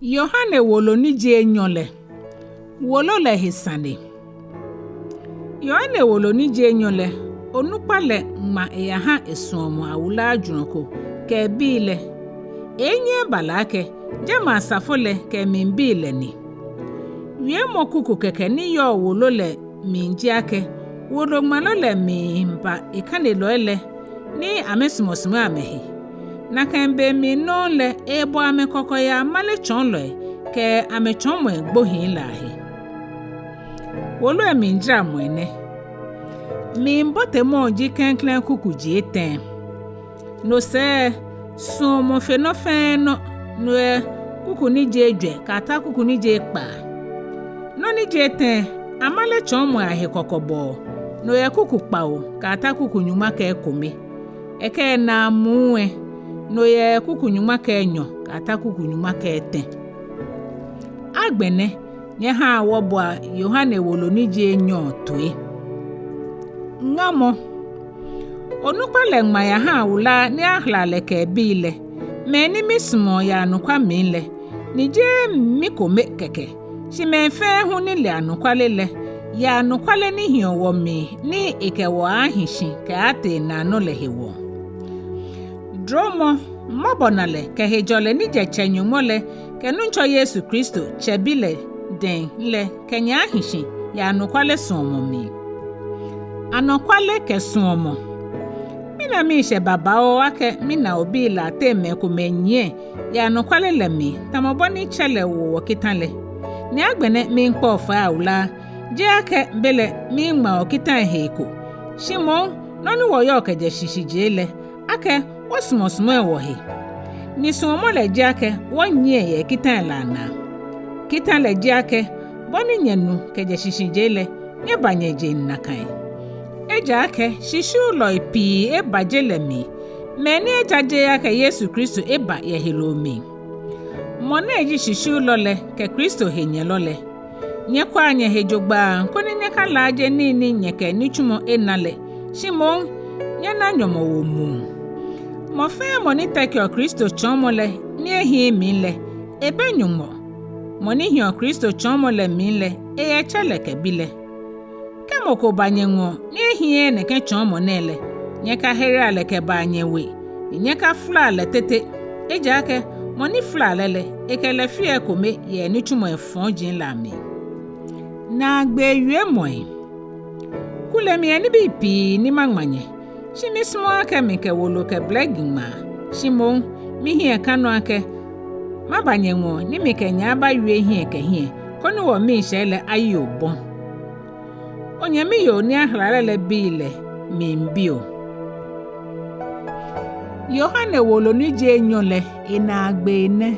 Yohane wolo ni je nyole. Wolo le hisane. Yohane wolo ni je nyole. Onupa le ma eyaha esuomo awula ajunko ke bile. Enye balake jama asafole ke minbile ni. Wie mokuku keke ni yo wolo le minjiake. Wolo malo le mimba ikane loele ni amesumosimo amehi. Na kembe mi non le ebo ame koko ya male chon loe ke ame chon mwe gbohin lahi. Wolo e minjra mwene. Mi mbote monji Klɛŋklɛŋ kuku ji ten. No se sumo fenofeno no e kuku ni je jwe kata kuku ni je kpa. No ni je ten amale chon mwe ahe koko bo. No e kuku kpa o kata kuku nyuma ke kome. Eke na muwe. No ye kuku nyuma ke nyo kata kuku nyuma ke ten. Agbene nye ha wobwa Yohane wolo ni je nyo toe. Ngamo onupa le ngma ya ha wula ni ahla le ke bile. Me ni mismo ya nukwa minle. Ni je mikome keke. Si me fe hu ni le anukwa lele. Ya nukwa le ni hiyo wo mi ni ike wo ahishi ke ate na no le hewo. Dromo mobonale ke hejole ni je chenyu mole ke nuncho Yesu Kristo chebile den le kenya ahishi ya nukwale suomo mi. Anokwale ke suomo. Mina mi she baba o ake mina obi la teme kumenye ya nukwale le mi tamoboni chele wo kitale. Ni agbene mi nkpo fa awula je ake bele mi ngma okitan heko. Shimo noni wo yo ke je shishijele ake wosumosmo ewohe. Ni suomo le jake wonye ye kitan lana. Kitan le jake boni nyenu keje shishijele nye banyeje nakai. Ejake shishu lo ipi ebajele mi. Meni ejaje yake Yesu Kristo eba ye hilomi. Mone eji shishu lole ke Kristo henye lole. Nye kwa nye hejogba koni nye kalaje nini nyeke nichumo enale. Shimo nye na nyomo womu. Mo fe monita ki o Kristo chomole ni ehi minle ebe nyumo. Moni hi o Kristo chomole minle eye chele ke bile. Kemo ko banyenwo ni ehi ne ke chomonele. Nyeka here ale ke banyewe. Nyeka fla ale tete. Ejake moni fla alele ekele fie kome ye ni chumo efonjin lami. Na gbe yue moe. Kule mi eni bi pi ni mangmanye. Shimi smo ake mike wolo ke blegma. Shimo mi hie kano ake. Mabanye nwo ni mike nyaba yue hie ke hie. Koni wo mi shele ayi obon. Onye mi yo ni ahlalele bile mi mbio. Yohane wolo ni je nyole ina agbe ne.